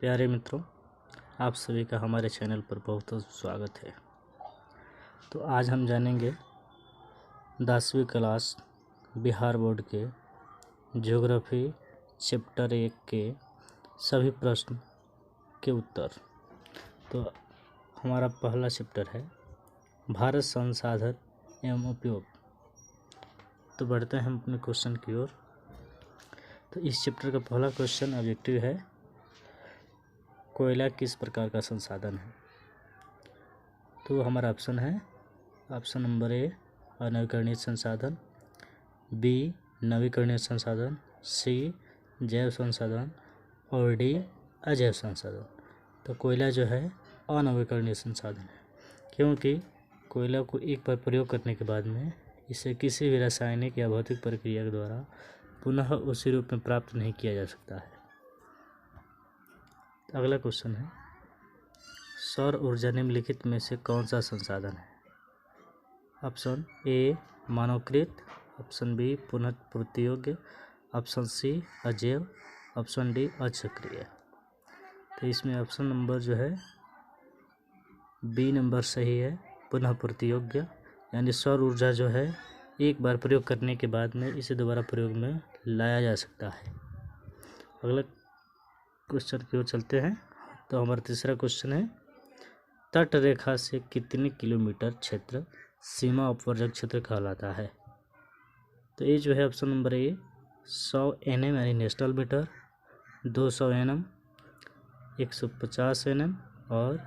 प्यारे मित्रों, आप सभी का हमारे चैनल पर बहुत बहुत स्वागत है। तो आज हम जानेंगे 10वीं क्लास बिहार बोर्ड के ज्योग्राफी चैप्टर 1 के सभी प्रश्न के उत्तर। तो हमारा पहला चैप्टर है भारत संसाधन एवं उपयोग। तो बढ़ते हैं हम अपने क्वेश्चन की ओर। तो इस चैप्टर का पहला क्वेश्चन ऑब्जेक्टिव है, कोयला किस प्रकार का संसाधन है। तो हमारा ऑप्शन है, ऑप्शन नंबर ए अनवीकरणीय संसाधन, बी नवीकरणीय संसाधन, सी जैव संसाधन और डी अजैव संसाधन। तो कोयला जो है अनवीकरणीय संसाधन है, क्योंकि कोयला को एक बार प्रयोग करने के बाद में इसे किसी भी रासायनिक या भौतिक प्रक्रिया के द्वारा पुनः उसी रूप में प्राप्त नहीं किया जा सकता है। अगला क्वेश्चन है, सौर ऊर्जा निम्नलिखित में से कौन सा संसाधन है। ऑप्शन ए मानवकृत, ऑप्शन बी पुनःपूर्ति योग्य, ऑप्शन सी अजैव, ऑप्शन डी अचक्रीय। तो इसमें ऑप्शन नंबर जो है बी नंबर सही है, पुनःपूर्ति योग्य। यानी सौर ऊर्जा जो है एक बार प्रयोग करने के बाद में इसे दोबारा प्रयोग में लाया जा सकता है। अगला क्वेश्चन की ओर चलते हैं। तो हमारा तीसरा क्वेश्चन है, तट रेखा से कितने किलोमीटर क्षेत्र सीमा अपवर्जक क्षेत्र कहलाता है। तो ये जो है ऑप्शन नंबर ए 100 NM यानी नेशनल मीटर, 200 NM, 150 NM और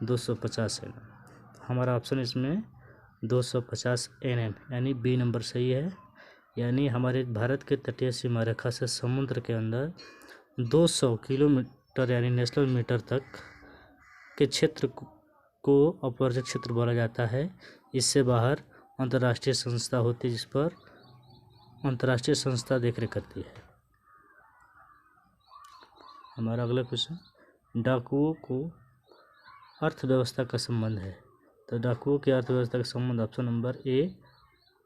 250 NM। हमारा ऑप्शन इसमें 250 NM यानी बी नंबर सही है। यानी हमारे भारत के तटीय सीमा रेखा से समुद्र के अंदर 200 किलोमीटर यानी नेशनल मीटर तक के क्षेत्र को अपवर्जक क्षेत्र बोला जाता है। इससे बाहर अंतर्राष्ट्रीय संस्था होती है, जिस पर अंतर्राष्ट्रीय संस्था देखरेख करती है। हमारा अगला क्वेश्चन, डाकुओं को अर्थव्यवस्था का संबंध है। तो डाकुओं की अर्थव्यवस्था का संबंध ऑप्शन नंबर ए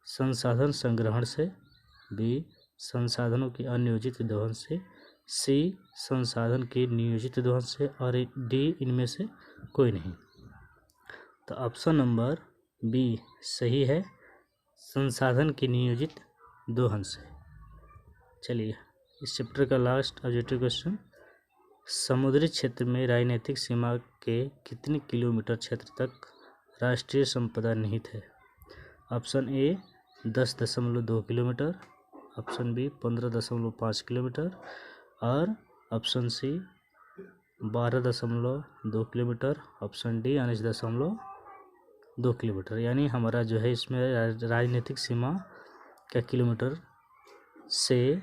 संसाधन संग्रहण से, बी संसाधनों की अनियोजित दोहन से, सी संसाधन के नियोजित दोहन से और डी इनमें से कोई नहीं। तो ऑप्शन नंबर बी सही है, संसाधन के नियोजित दोहन से। चलिए इस चैप्टर का लास्ट ऑब्जेक्टिव क्वेश्चन, समुद्री क्षेत्र में राजनीतिक सीमा के कितने किलोमीटर क्षेत्र तक राष्ट्रीय संपदा निहित है। Option A 10.2 kilometre, option B 15.5 kilometre और option C 12.2 kilometre, option D 19.2 kilometre. यानी हमारा जो है इसमें राजनीतिक सीमा का किलोमीटर से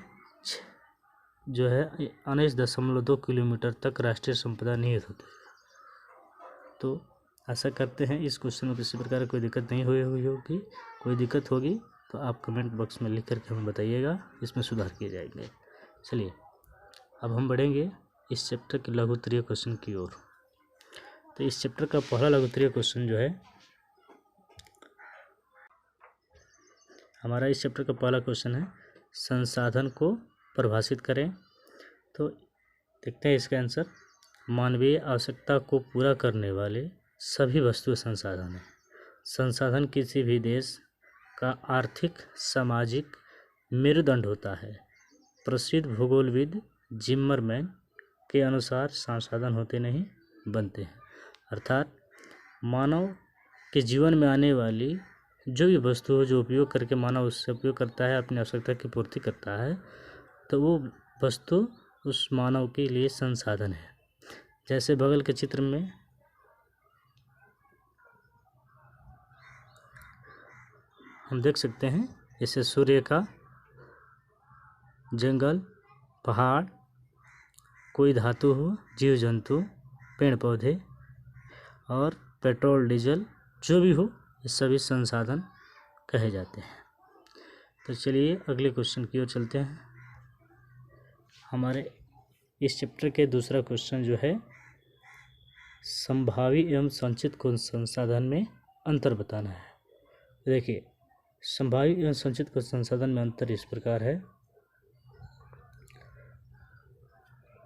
जो है 19.2 किलोमीटर तक राष्ट्रीय संपदा निहित होती है। तो आशा करते हैं इस क्वेश्चन में किसी प्रकार कोई दिक्कत नहीं हुई होगी। कोई दिक्कत होगी तो आप कमेंट बॉक्स में लिख करके हमें बताइएगा, इसमें सुधार किए जाएंगे। चलिए अब हम बढ़ेंगे इस चैप्टर के लघु उत्तरीय क्वेश्चन की ओर। तो इस चैप्टर का पहला लघु उत्तरीय क्वेश्चन जो है, हमारा इस चैप्टर का पहला क्वेश्चन है, संसाधन को परिभाषित करें। तो देखते हैं इसका आंसर, मानवीय आवश्यकता को पूरा करने वाले सभी वस्तु संसाधन हैं। संसाधन किसी भी देश का आर्थिक सामाजिक मेरुदंड होता है। प्रसिद्ध भूगोलविद जिम्मरमैन के अनुसार संसाधन होते नहीं बनते हैं। अर्थात मानव के जीवन में आने वाली जो भी वस्तु हो, जो उपयोग करके मानव उससे उपयोग करता है, अपनी आवश्यकता की पूर्ति करता है, तो वो वस्तु उस मानव के लिए संसाधन है। जैसे बगल के चित्र में हम देख सकते हैं, जैसे सूर्य का, जंगल, पहाड़, कोई धातु हो, जीव जंतु, पेड़ पौधे और पेट्रोल डीजल जो भी हो, ये सभी संसाधन कहे जाते हैं। तो चलिए अगले क्वेश्चन की ओर चलते हैं। हमारे इस चैप्टर के दूसरा क्वेश्चन जो है, संभावी एवं संचित संसाधन में अंतर बताना है। देखिए संभावी एवं संचित संसाधन में अंतर इस प्रकार है।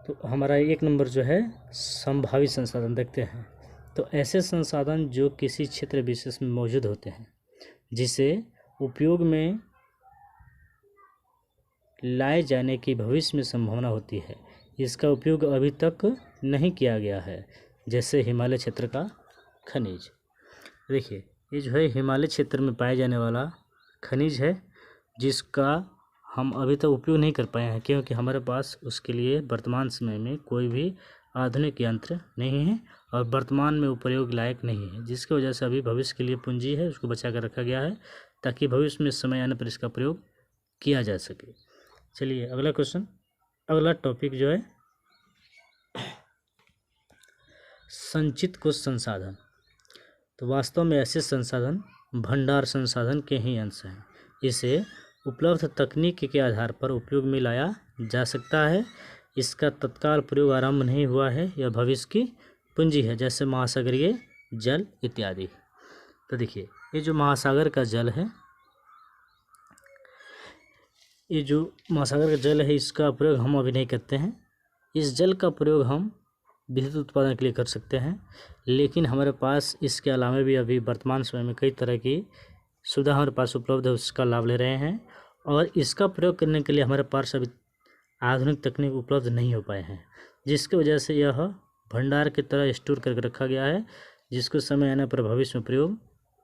तो हमारा 1 नंबर जो है संभावित संसाधन देखते हैं। तो ऐसे संसाधन जो किसी क्षेत्र विशेष में मौजूद होते हैं, जिसे उपयोग में लाए जाने की भविष्य में संभावना होती है, इसका उपयोग अभी तक नहीं किया गया है, जैसे हिमालय क्षेत्र का खनिज। देखिए, ये जो है हिमालय क्षेत्र में पाए जाने वाला खनिज है, जिसका हम अभी तक उपयोग नहीं कर पाए हैं, क्योंकि हमारे पास उसके लिए वर्तमान समय में कोई भी आधुनिक यंत्र नहीं है और वर्तमान में उपयोग लायक नहीं है, जिसकी वजह से अभी भविष्य के लिए पूंजी है, उसको बचा कर रखा गया है ताकि भविष्य में समय आने पर इसका प्रयोग किया जा सके। चलिए अगला क्वेश्चन, अगला टॉपिक जो है संचित कुछ संसाधन। तो वास्तव में ऐसे संसाधन भंडार संसाधन के ही अंश हैं। इसे उपलब्ध तकनीक के आधार पर उपयोग में लाया जा सकता है। इसका तत्काल प्रयोग आरंभ नहीं हुआ है, यह भविष्य की पूंजी है, जैसे महासागरीय जल इत्यादि। तो देखिए, ये जो महासागर का जल है, ये जो महासागर का जल है, इसका प्रयोग हम अभी नहीं करते हैं। इस जल का प्रयोग हम विद्युत उत्पादन के लिए कर सकते हैं, लेकिन हमारे पास इसके अलावा भी अभी वर्तमान समय में कई तरह की सुविधा हमारे पास उपलब्ध है, उसका लाभ ले रहे हैं। और इसका प्रयोग करने के लिए हमारे पास अभी आधुनिक तकनीक उपलब्ध नहीं हो पाए हैं, जिसकी वजह से यह भंडार की तरह स्टोर करके रखा गया है, जिसको समय आने पर भविष्य में प्रयोग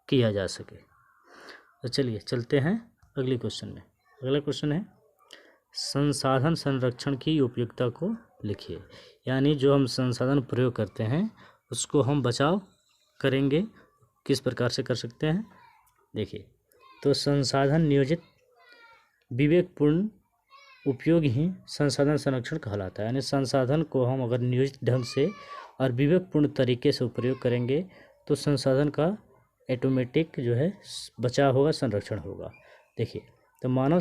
किया जा सके। तो चलिए चलते हैं अगले क्वेश्चन में। अगला क्वेश्चन है संसाधन संरक्षण की उपयोगिता को लिखिए। यानी जो हम संसाधन प्रयोग करते हैं उसको हम बचाव करेंगे, किस प्रकार से कर सकते हैं। देखिए, तो संसाधन नियोजित विवेकपूर्ण उपयोग ही संसाधन संरक्षण कहलाता है। यानी संसाधन को हम अगर नियोजित ढंग से और विवेकपूर्ण तरीके से उपयोग करेंगे तो संसाधन का ऑटोमेटिक जो है बचाव होगा, संरक्षण होगा। देखिए, तो मानव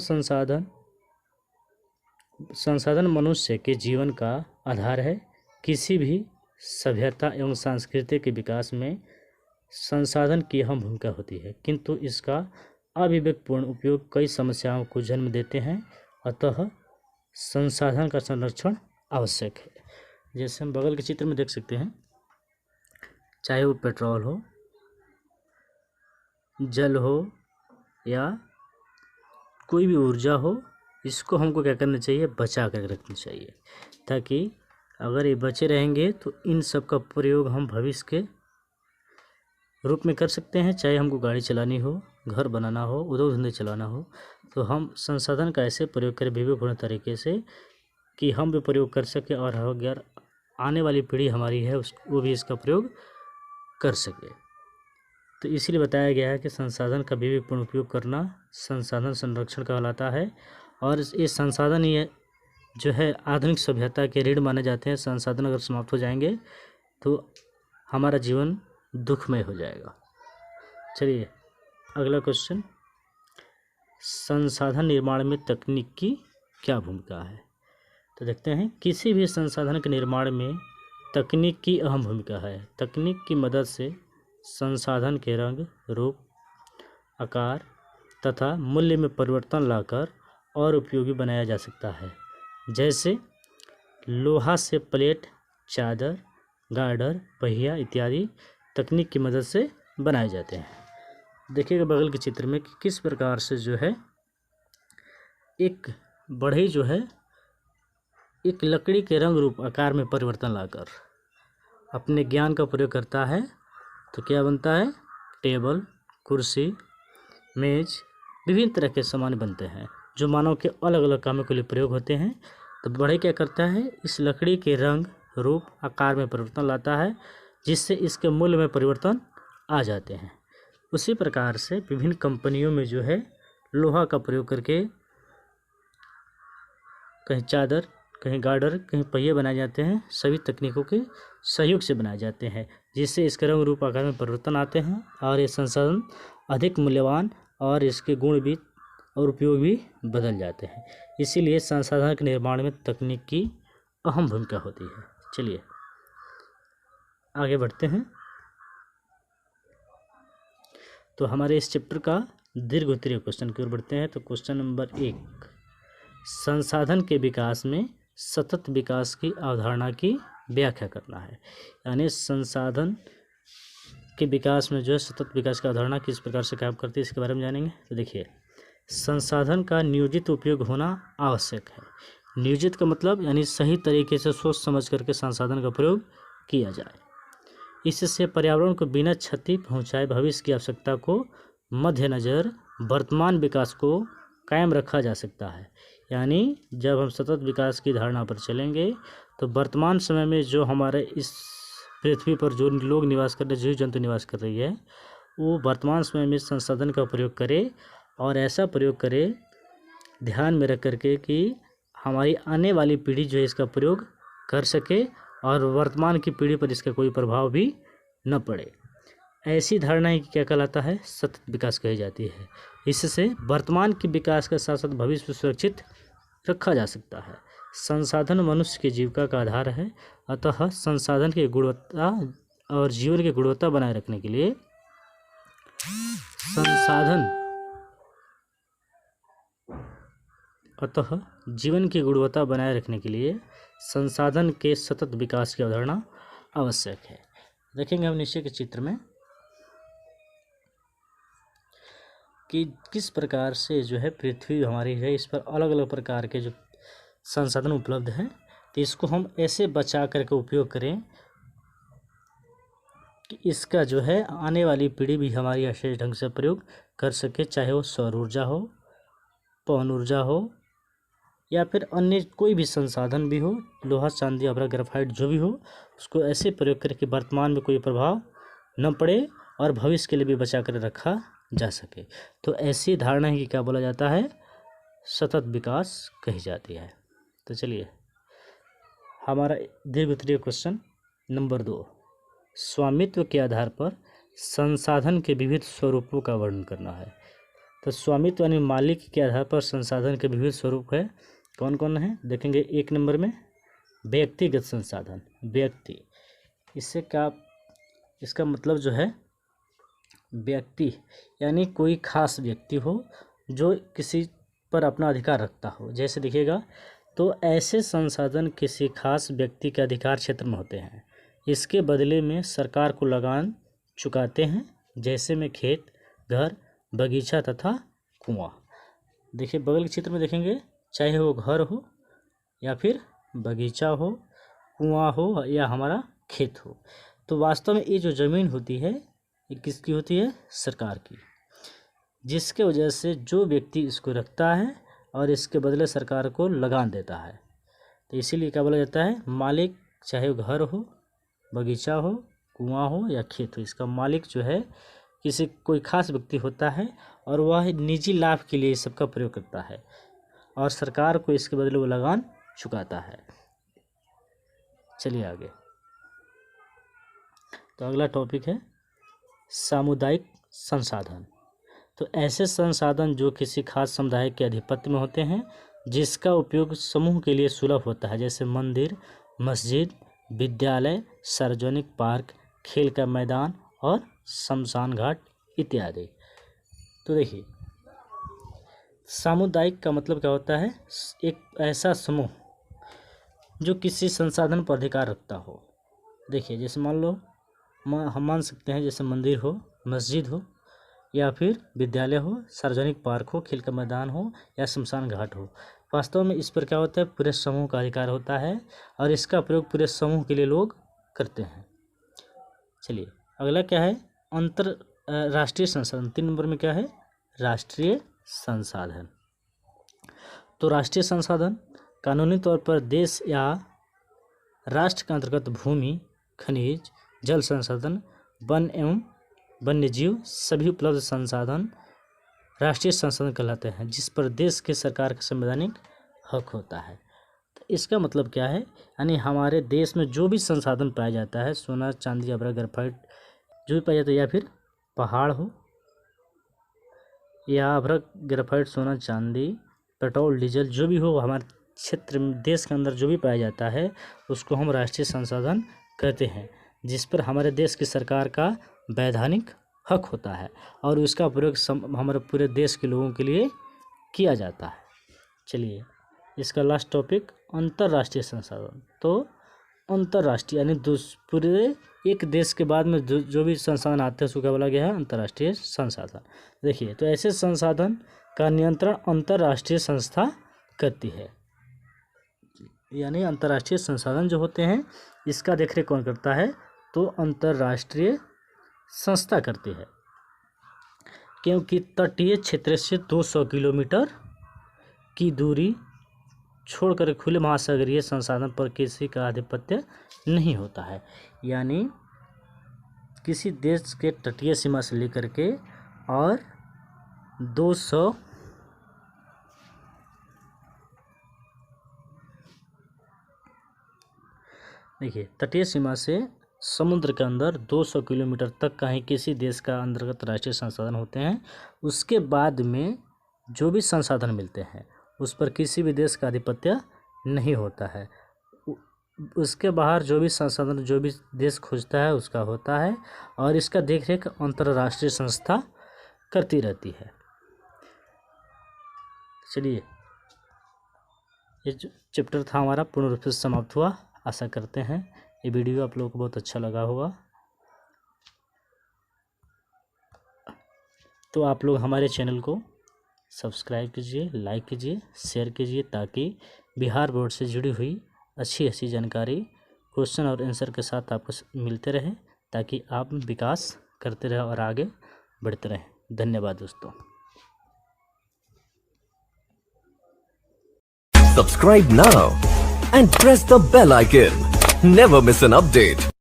संसाधन मनुष्य के जीवन का आधार है। किसी भी सभ्यता एवं संस्कृति के विकास में संसाधन की अहम भूमिका होती है, किंतु इसका अविवेकपूर्ण उपयोग कई समस्याओं को जन्म देते हैं। अतः संसाधन का संरक्षण आवश्यक है। जैसे हम बगल के चित्र में देख सकते हैं, चाहे वो पेट्रोल हो, जल हो या कोई भी ऊर्जा हो, इसको हमको क्या करना चाहिए, बचा कर रखना चाहिए, ताकि अगर ये बचे रहेंगे तो इन सब का प्रयोग हम भविष्य के रूप में कर सकते हैं। चाहे हमको गाड़ी चलानी हो, घर बनाना हो, उद्योग धंधे चलाना हो, तो हम संसाधन का ऐसे प्रयोग करें विवेकपूर्ण तरीके से कि हम भी प्रयोग कर सके और अगर आने वाली पीढ़ी हमारी है वो भी इसका प्रयोग कर सके। तो इसीलिए बताया गया है कि संसाधन का विवेकपूर्ण उपयोग करना संसाधन संरक्षण कहलाता है। और ये संसाधन ये जो है आधुनिक सभ्यता के रीढ़ माने जाते हैं। संसाधन अगर समाप्त हो जाएंगे तो हमारा जीवन दुखमय हो जाएगा। चलिए अगला क्वेश्चन, संसाधन निर्माण में तकनीक की क्या भूमिका है। तो देखते हैं, किसी भी संसाधन के निर्माण में तकनीक की अहम भूमिका है। तकनीक की मदद से संसाधन के रंग, रूप, आकार तथा मूल्य में परिवर्तन लाकर और उपयोगी बनाया जा सकता है। जैसे लोहा से प्लेट, चादर, गार्डर, पहिया इत्यादि तकनीक की मदद से बनाए जाते हैं। देखिएगा बगल के चित्र में कि किस प्रकार से जो है एक बढ़ई जो है एक लकड़ी के रंग, रूप, आकार में परिवर्तन लाकर अपने ज्ञान का प्रयोग करता है तो क्या बनता है, टेबल, कुर्सी, मेज, विभिन्न तरह के सामान बनते हैं जो मानव के अलग अलग कामों के लिए प्रयोग होते हैं। तो बढ़ई क्या करता है, इस लकड़ी के रंग, रूप, आकार में परिवर्तन लाता है, जिससे इसके मूल्य में परिवर्तन आ जाते हैं। उसी प्रकार से विभिन्न कंपनियों में जो है लोहा का प्रयोग करके कहीं चादर, कहीं गार्डर, कहीं पहिए बनाए जाते हैं। सभी तकनीकों के सहयोग से बनाए जाते हैं, जिससे इसके रंग, रूप, आकार में परिवर्तन आते हैं और ये संसाधन अधिक मूल्यवान और इसके गुण भी और उपयोग भी बदल जाते हैं। इसीलिए संसाधन के निर्माण में तकनीक की अहम भूमिका होती है। चलिए आगे बढ़ते हैं। तो हमारे इस चैप्टर का दीर्घ उत्तरीय क्वेश्चन की ओर बढ़ते हैं। तो क्वेश्चन नंबर 1, संसाधन के विकास में सतत विकास की अवधारणा की व्याख्या करना है। यानी संसाधन के विकास में जो है सतत विकास की अवधारणा किस प्रकार से काम करती है इसके बारे में जानेंगे। तो देखिए, संसाधन का नियोजित उपयोग होना आवश्यक है। नियोजित का मतलब यानी सही तरीके से सोच समझ करके संसाधन का प्रयोग किया जाए। इससे पर्यावरण को बिना क्षति पहुंचाए भविष्य की आवश्यकता को मद्देनजर वर्तमान विकास को कायम रखा जा सकता है। यानी जब हम सतत विकास की धारणा पर चलेंगे तो वर्तमान समय में जो हमारे इस पृथ्वी पर जो लोग निवास कर रहे, जीव जंतु निवास कर रही है, वो वर्तमान समय में संसाधन का प्रयोग करे और ऐसा प्रयोग करे ध्यान में रख करके कि हमारी आने वाली पीढ़ी जो है इसका प्रयोग कर सके और वर्तमान की पीढ़ी पर इसका कोई प्रभाव भी न पड़े। ऐसी धारणा ही क्या कहलाता है? सतत विकास कही जाती है। इससे वर्तमान के विकास के साथ साथ भविष्य सुरक्षित रखा जा सकता है। संसाधन मनुष्य की जीविका का आधार है, अतः संसाधन की गुणवत्ता और जीवन की गुणवत्ता बनाए रखने के लिए जीवन की गुणवत्ता बनाए रखने के लिए संसाधन के सतत विकास की अवधारणा आवश्यक है। देखेंगे हम नीचे के चित्र में कि किस प्रकार से जो है पृथ्वी हमारी है, इस पर अलग अलग प्रकार के जो संसाधन उपलब्ध हैं, तो इसको हम ऐसे बचा करके उपयोग करें कि इसका जो है आने वाली पीढ़ी भी हमारी अच्छे ढंग से प्रयोग कर सके, चाहे वो सौर ऊर्जा हो, पवन ऊर्जा हो या फिर अन्य कोई भी संसाधन भी हो, लोहा चांदी अभ्रा ग्रेफाइट जो भी हो, उसको ऐसे प्रयोग करें कि वर्तमान में कोई प्रभाव न पड़े और भविष्य के लिए भी बचा कर रखा जा सके। तो ऐसी धारणा ही क्या बोला जाता है? सतत विकास कही जाती है। तो चलिए हमारा दीर्घ उत्तरीय क्वेश्चन नंबर 2, स्वामित्व के आधार पर संसाधन के विविध स्वरूपों का वर्णन करना है। तो स्वामित्व यानी मालिक के आधार पर संसाधन के विविध स्वरूप है, कौन कौन है देखेंगे। 1 नंबर में व्यक्तिगत संसाधन। व्यक्ति, इससे क्या, इसका मतलब जो है व्यक्ति यानी कोई खास व्यक्ति हो जो किसी पर अपना अधिकार रखता हो। जैसे देखिएगा, तो ऐसे संसाधन किसी खास व्यक्ति के अधिकार क्षेत्र में होते हैं, इसके बदले में सरकार को लगान चुकाते हैं, जैसे में खेत, घर, बगीचा तथा कुआं। देखिए बगल के चित्र में देखेंगे, चाहे वो घर हो या फिर बगीचा हो, कुआं हो या हमारा खेत हो, तो वास्तव में ये जो ज़मीन होती है ये किसकी होती है? सरकार की, जिसके वजह से जो व्यक्ति इसको रखता है और इसके बदले सरकार को लगान देता है, तो इसीलिए क्या बोला जाता है? मालिक, चाहे वो घर हो, बगीचा हो, कुआं हो या खेत हो, इसका मालिक जो है किसी कोई खास व्यक्ति होता है और वह निजी लाभ के लिए इस सब का प्रयोग करता है और सरकार को इसके बदले वो लगान चुकाता है। चलिए आगे, तो अगला टॉपिक है सामुदायिक संसाधन। तो ऐसे संसाधन जो किसी खास समुदाय के आधिपत्य में होते हैं, जिसका उपयोग समूह के लिए सुलभ होता है, जैसे मंदिर, मस्जिद, विद्यालय, सार्वजनिक पार्क, खेल का मैदान और शमशान घाट इत्यादि। तो देखिए, सामुदायिक का मतलब क्या होता है? एक ऐसा समूह जो किसी संसाधन पर अधिकार रखता हो। देखिए जैसे मान लो हम मान सकते हैं जैसे मंदिर हो, मस्जिद हो या फिर विद्यालय हो, सार्वजनिक पार्क हो, खेल का मैदान हो या शमशान घाट हो। वास्तव में इस पर क्या होता है? पूरे समूह का अधिकार होता है और इसका प्रयोग पूरे समूह के लिए लोग करते हैं। चलिए अगला क्या है? राष्ट्रीय संसाधन। 3 नंबर में क्या है? राष्ट्रीय संसाधन। तो राष्ट्रीय संसाधन कानूनी तौर पर देश या राष्ट्र के अंतर्गत भूमि, खनिज, जल संसाधन, वन एवं वन्य जीव सभी उपलब्ध संसाधन राष्ट्रीय संसाधन कहलाते हैं, जिस पर देश के सरकार का संवैधानिक हक होता है। तो इसका मतलब क्या है? यानी हमारे देश में जो भी संसाधन पाया जाता है, सोना, चांदी, अभ्रा ग्रेफाइट जो भी पाया जाता है, या फिर पहाड़ हो या अभ्रा ग्रेफाइट, सोना, चांदी, पेट्रोल, डीजल जो भी हो, हमारे क्षेत्र में देश के अंदर जो भी पाया जाता है उसको हम राष्ट्रीय संसाधन कहते हैं, जिस पर हमारे देश की सरकार का वैधानिक हक होता है और उसका प्रयोग हमारे पूरे देश के लोगों के लिए किया जाता है। चलिए इसका लास्ट टॉपिक अंतर्राष्ट्रीय संसाधन। तो अंतर्राष्ट्रीय यानी पूरे एक देश के बाद में जो भी संसाधन आते हैं उसको क्या बोला गया है, अंतर्राष्ट्रीय संसाधन। देखिए, तो ऐसे संसाधन का नियंत्रण अंतर्राष्ट्रीय संस्था करती है, यानी अंतर्राष्ट्रीय संसाधन जो होते हैं इसका देखरेख कौन करता है, तो अंतर्राष्ट्रीय संस्था करती है। क्योंकि तटीय क्षेत्र से 200 किलोमीटर की दूरी छोड़कर खुले महासागरीय संसाधन पर किसी का आधिपत्य नहीं होता है। यानी किसी देश के तटीय सीमा से लेकर के और 200 देखिए, तटीय सीमा से समुद्र के अंदर 200 किलोमीटर तक का ही किसी देश का अंतर्गत राष्ट्रीय संसाधन होते हैं। उसके बाद में जो भी संसाधन मिलते हैं उस पर किसी भी देश का आधिपत्य नहीं होता है। उसके बाहर जो भी संसाधन जो भी देश खोजता है उसका होता है, और इसका देखरेख अंतर्राष्ट्रीय संस्था करती रहती है। चलिए, ये जो चैप्टर था हमारा पूर्ण रूप से समाप्त हुआ। आशा करते हैं ये वीडियो आप लोगों को बहुत अच्छा लगा होगा। तो आप लोग हमारे चैनल को सब्सक्राइब कीजिए, लाइक कीजिए, शेयर कीजिए, ताकि बिहार बोर्ड से जुड़ी हुई अच्छी जानकारी क्वेश्चन और आंसर के साथ आपको मिलते रहे, ताकि आप विकास करते रहे और आगे बढ़ते रहें। धन्यवाद दोस्तों। Subscribe now and press the bell icon. Never miss an update.